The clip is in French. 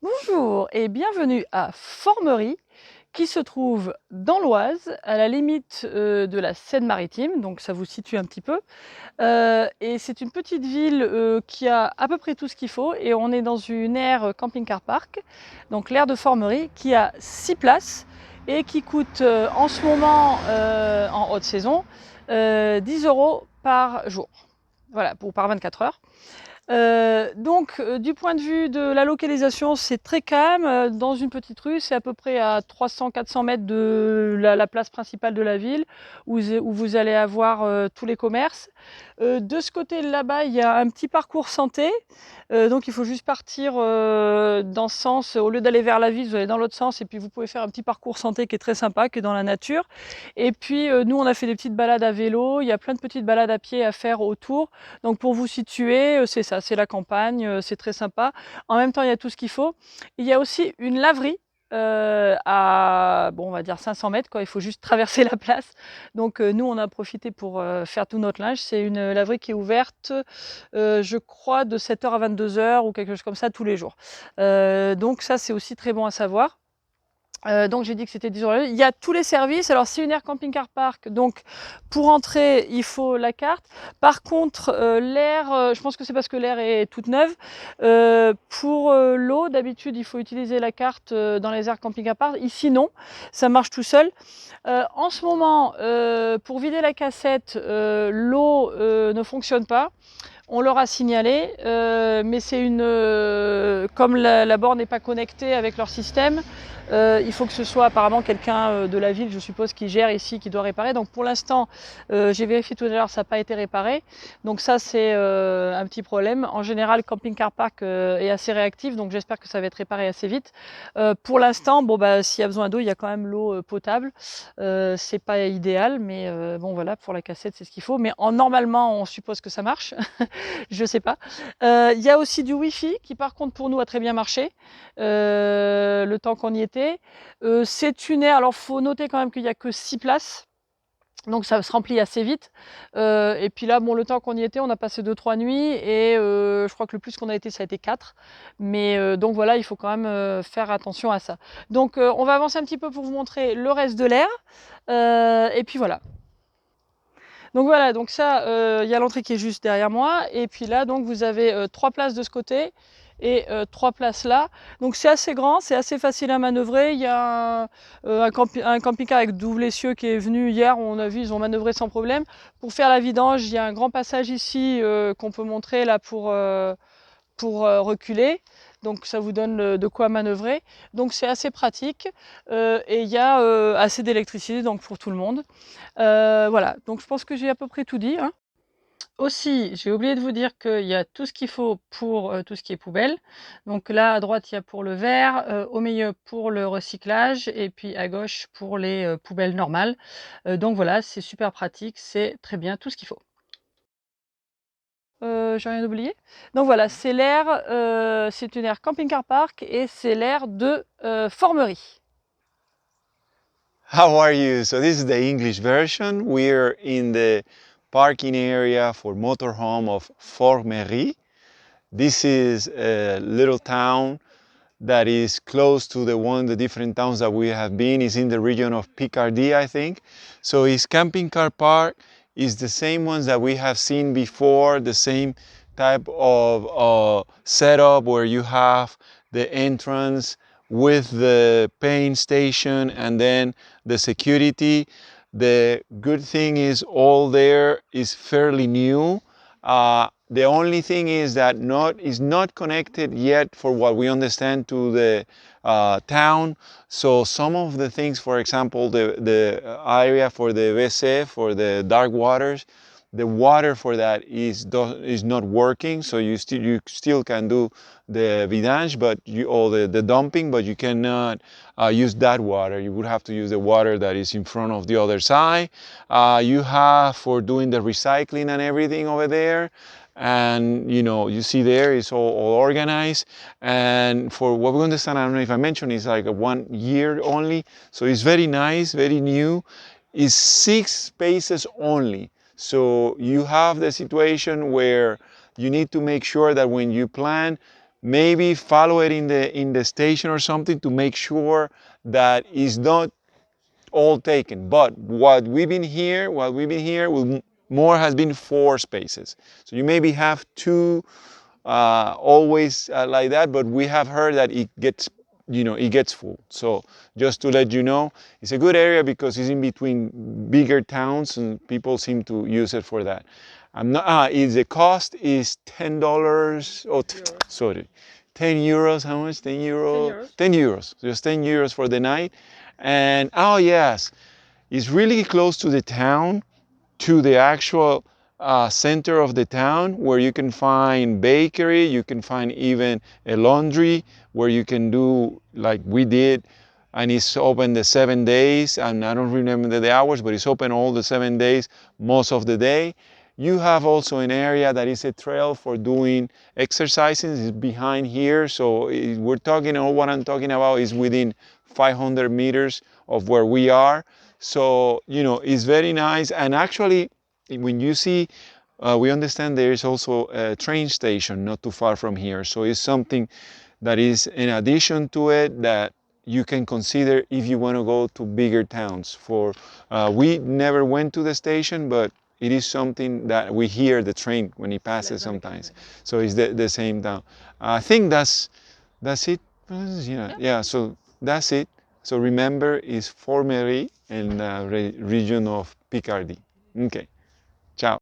Bonjour et bienvenue à Formerie qui se trouve dans l'Oise, à la limite de la Seine-Maritime, donc ça vous situe un petit peu. Et c'est une petite ville qui a à peu près tout ce qu'il faut et on est dans une aire camping-car park, donc l'aire de Formerie qui a 6 places et qui coûte en ce moment, en haute saison, 10 € par jour. Voilà, par 24 heures. Du point de vue de la localisation, c'est très calme, dans une petite rue, c'est à peu près à 300-400 mètres de la place principale de la ville, où vous allez avoir tous les commerces. De ce côté là-bas, il y a un petit parcours santé, donc il faut juste partir dans ce sens, au lieu d'aller vers la ville, vous allez dans l'autre sens, et puis vous pouvez faire un petit parcours santé qui est très sympa, qui est dans la nature. Et puis nous, on a fait des petites balades à vélo, il y a plein de petites balades à pied à faire autour. Donc pour vous situer, c'est ça, c'est la campagne, c'est très sympa. En même temps, il y a tout ce qu'il faut. Il y a aussi une laverie à, bon, on va dire 500 mètres, quoi. Il faut juste traverser la place. Donc nous, on a profité pour faire tout notre linge. C'est une laverie qui est ouverte, je crois, de 7 h à 22 h ou quelque chose comme ça tous les jours. Donc ça, c'est aussi très bon à savoir. Donc j'ai dit que c'était 10 €. Il y a tous les services. Alors c'est une aire camping-car park, donc pour entrer, il faut la carte. Par contre, l'aire, je pense que c'est parce que l'aire est toute neuve. Pour l'eau, d'habitude, il faut utiliser la carte dans les aires camping-car park. Ici, non, ça marche tout seul. En ce moment, pour vider la cassette, l'eau ne fonctionne pas. On leur a signalé, mais c'est comme la borne n'est pas connectée avec leur système, il faut que ce soit apparemment quelqu'un de la ville, je suppose, qui gère ici, qui doit réparer. Donc pour l'instant, j'ai vérifié tout à l'heure, ça n'a pas été réparé. Donc ça, c'est un petit problème. En général, Camping Car Park est assez réactif, donc j'espère que ça va être réparé assez vite. Pour l'instant, bon, bah, s'il y a besoin d'eau, il y a quand même l'eau potable. C'est pas idéal, mais bon voilà, pour la cassette, c'est ce qu'il faut. Mais normalement, on suppose que ça marche. Je sais pas. Il y a aussi du Wi-Fi qui, par contre, pour nous, a très bien marché le temps qu'on y était. C'est une aire, alors faut noter quand même qu'il n'y a que 6 places. Donc ça se remplit assez vite. Et puis là, bon, le temps qu'on y était, on a passé 2-3 nuits et je crois que le plus qu'on a été, ça a été 4. Mais donc voilà, il faut quand même faire attention à ça. Donc on va avancer un petit peu pour vous montrer le reste de l'air. Et puis voilà. Donc voilà, donc ça, il y a l'entrée qui est juste derrière moi. Et puis là, donc vous avez 3 places de ce côté et 3 places là. Donc c'est assez grand, c'est assez facile à manœuvrer. Il y a un camping-car avec double essieu qui est venu hier. On a vu, ils ont manœuvré sans problème. Pour faire la vidange, il y a un grand passage ici qu'on peut montrer là pour reculer. Donc ça vous donne de quoi manœuvrer. Donc c'est assez pratique et il y a assez d'électricité donc pour tout le monde. Voilà, donc je pense que j'ai à peu près tout dit, hein. Aussi, j'ai oublié de vous dire qu'il y a tout ce qu'il faut pour tout ce qui est poubelle. Donc là, à droite, il y a pour le verre, au milieu pour le recyclage et puis à gauche pour les poubelles normales. Donc voilà, c'est super pratique, c'est très bien, tout ce qu'il faut. J'ai rien oublié? Donc voilà, c'est une aire camping-car park et c'est l'aire de Formerie. How are you? So this is the English version. We're in the parking area for motorhome of Formerie. This is a little town that is close to the different towns that we have been. It's in the region of Picardy, I think. So his camping car park is the same ones that we have seen before, the same type of setup where you have the entrance with the paint station and then the security. The good thing is all there is fairly new. The only thing is that is not connected yet, for what we understand, to the town. So some of the things, for example, the area for the WC, for the dark waters, the water for that is not working. So you still can do the vidange, or the dumping, but you cannot use that water. You would have to use the water that is in front of the other side. You have for doing the recycling and everything over there. And you see there it's all organized, and for what we understand, I don't know if I mentioned, it's like a 1 year only, so it's very nice, very new. It's 6 spaces only, so you have the situation where you need to make sure that when you plan, maybe follow it in the station or something to make sure that it's not all taken. But what we've been here, more has been 4 spaces. So you maybe have 2 always like that, but we have heard that it gets, it gets full. So just to let you know, it's a good area because it's in between bigger towns and people seem to use it for that. I'm not. Is the cost is $10? Oh, sorry, 10 euros. How much? 10 euro. 10 euros. Just 10 euros for the night. And oh yes, it's really close to the town, to the actual center of the town, where you can find bakery, you can find even a laundry where you can do like we did, and it's open the 7 days, and I don't remember the hours, but it's open all the 7 days, most of the day. You have also an area that is a trail for doing exercises. It's behind here, so we're talking, all what I'm talking about is within 500 meters of where we are. So, it's very nice. And actually, when you see, we understand there is also a train station not too far from here. So it's something that is in addition to it that you can consider if you want to go to bigger towns. We never went to the station, but it is something that we hear the train when it passes sometimes. So it's the same town. I think that's it. Yeah. So that's it. So remember, it's Fort Mery in the region of Picardy. Okay. Ciao.